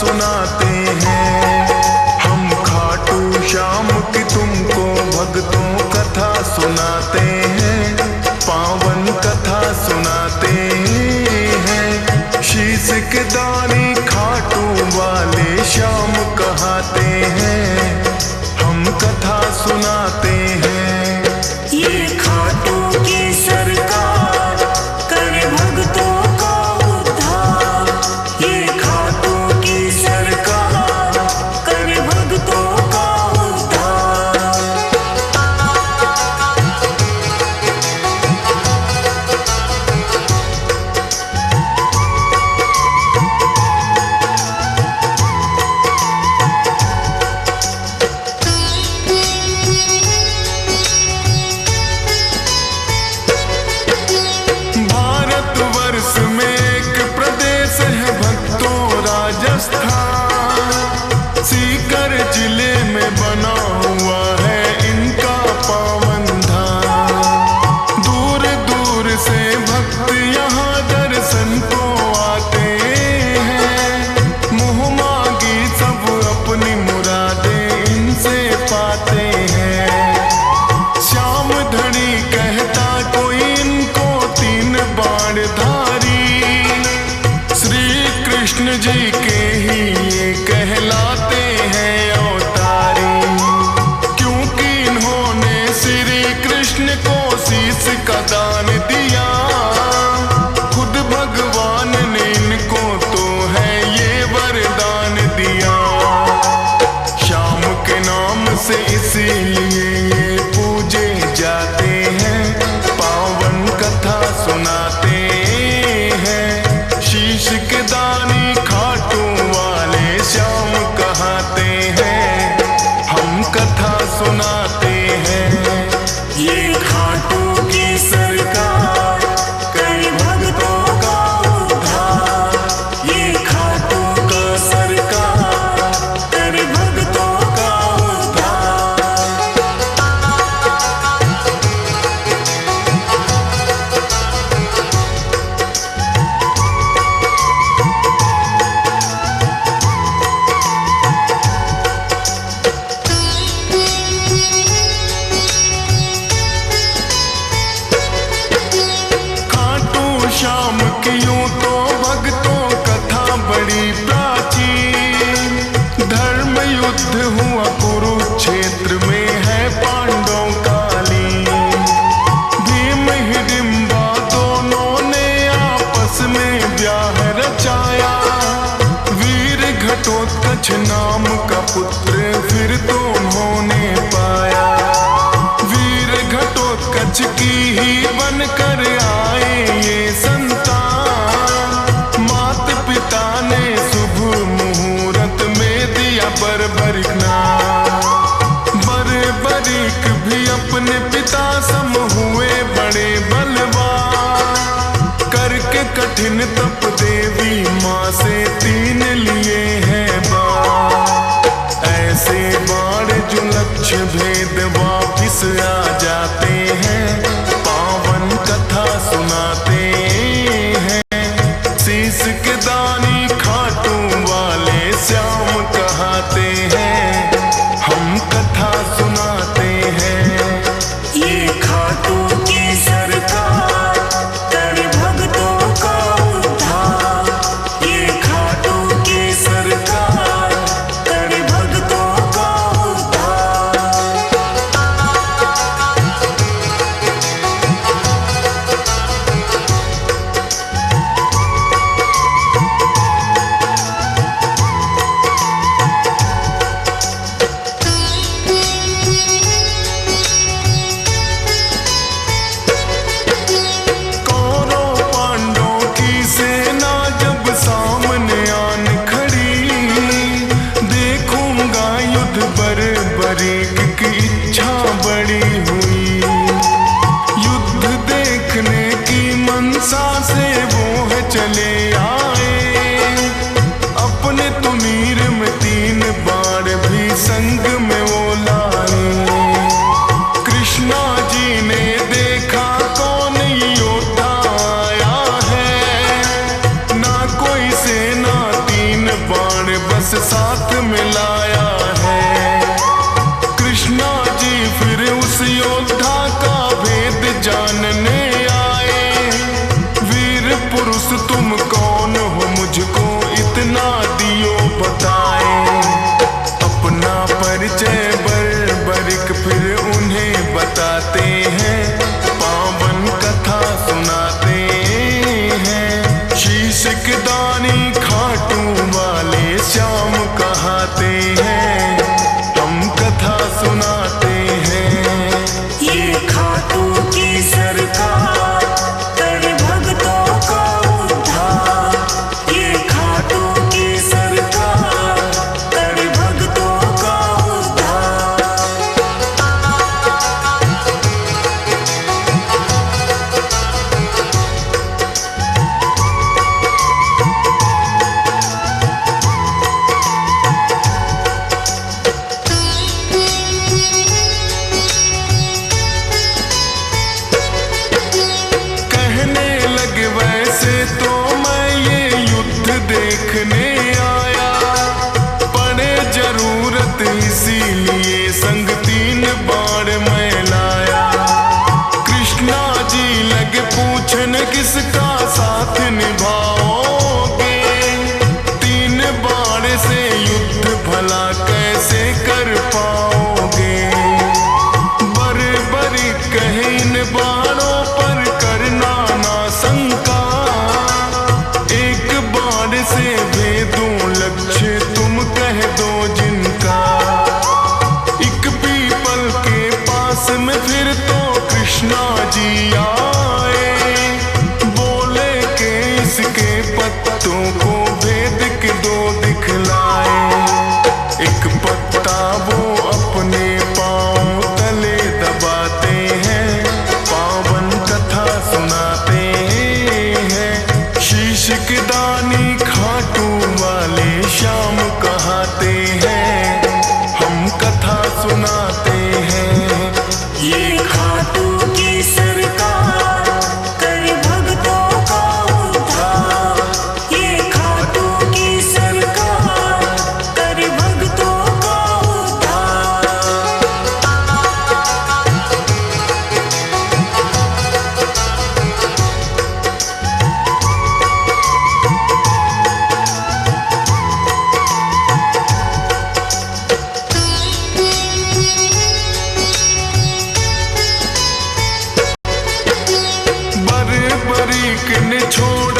सुनाते हैं। हम खाटू श्याम की तुमको भक्तों कथा सुनाते हैं, पावन कथा सुनाते हैं। शीश के दानी खाटू वाले श्याम कहाते हैं, हम कथा सुनाते हैं। ये खाटू की सरकार करे भक्तों का उद्धार, ये खाटू की सरकार करे भक्तों का उद्धार। भारतवर्ष में एक प्रदेश है भक्तों राजस्थान, सीकर जिले में बना हुआ है इनका पावन धाम। दूर दूर से भक्त यहाँ दर्शन को आते हैं, मुँह मांगी सब अपनी मुरादें इनसे पाते हैं। श्याम धनी कहता कोई इनको तीन बाणधारी, श्री कृष्ण जी के ही ये कहलाते हैं अवतारी। क्योंकि इन्होंने श्री कृष्ण को शीश का दान दिया, खुद भगवान ने इनको तो है ये वरदान दिया। श्याम के नाम से इसीलिए ये पूजे जाते हैं, पावन कथा सुनाते हैं। शीश के दानी खाटू वाले श्याम कहाते हैं, हम कथा सुनाते हैं। ये खाटू की सरकार करे भक्तों का उद्धार, ये खाटू की सरकार करे भक्तों का उद्धार। खाटू श्याम की यूं तो भक्तों कथा बड़ी प्राचीन, धर्म युद्ध हुआ कुरुक्षेत्र में है पांडवों कालीन। भीम हिडिंबा दोनों ने आपस में ब्याह रचाया, वीर घटोत्कच नाम का पुत्र फिर दोनों ने पाया। वीर घटोत्कच की ही बनकर आए ये संतान, माता पिता ने शुभ मुहूर्त में दिया बर्बरिक नाम। बर्बरिक भी अपने पिता सम हुए बड़े बलवान, करके कठिन तप देवी माँ से तीन लिए हैं बाण। ऐसे बाण जो लक्ष्य भेद वापिस आ जाते हैं, पावन कथा सुनाते हैं। शीश के दानी खाटू वाले श्याम कहाते हैं, हम कथा सुनाते हैं। ये खाटू की सरकार करे भक्तों का उद्धार, ये खाटू की सरकार करे भक्तों का उद्धार। कौरव पांडवों की सेना जब सामने आन खड़ी, देखूंगा युद्ध बर्बरीक की इच्छा बड़ी हुई। युद्ध देखने की मनसा से वो है चले आए, अपने तुनीर में तीन बाण भी संग में वो लाए। कृष्णा जी ने देखा कौन योद्धा आया है, ना कोई सेना तीन बाण बस वापस साथ मिलाया है। कृष्णा जी फिर उस योद्धा का भेद जानने आए। वीर पुरुष तुम कौन हो, मुझको इतना दियो बताए। अपना परिचय बर्बरिक फिर उन्हें बताते हैं, पावन कथा सुनाते हैं। शीश के दानी खाटू वाले श्याम कहाते हैं, हम कथा सुनाते हैं। ये खाटू की सरकार करे भक्तों का उद्धार। ये खाटू की सरकार करे भक्तों का उद्धार। कहने लगे वैसे तो मैं ये युद्ध देखने आया, पड़े जरूरत इसीलिए संग 3 बाण मैं लाया। कृष्णा जी लगे पूछन किसका साथ निभाओगे, 3 बाण से युद्ध भला कैसे कर पाओगे। बर्बरी कहे इन बाणों पर करना ना शंका, एक बाण से भेदूं लक्ष्य तुम कह दो जिनका। एक पीपल के पास में फिर तो कृष्णा जी आए, बोले के इसके पत्तों को भेद के 2 दिखलाए। एक पत्ता वो अपने पांव तले दबाते हैं, पावन कथा सुनाते हैं। शीश के दानी खाटू वाले श्याम कहाते हैं, हम कथा सुनाते हैं। ये खाटू की सरकार करे भक्तों का उद्धार। ये खाटू की सरकार करे भक्तों का उद्धार। बर्बरीक ने छोड़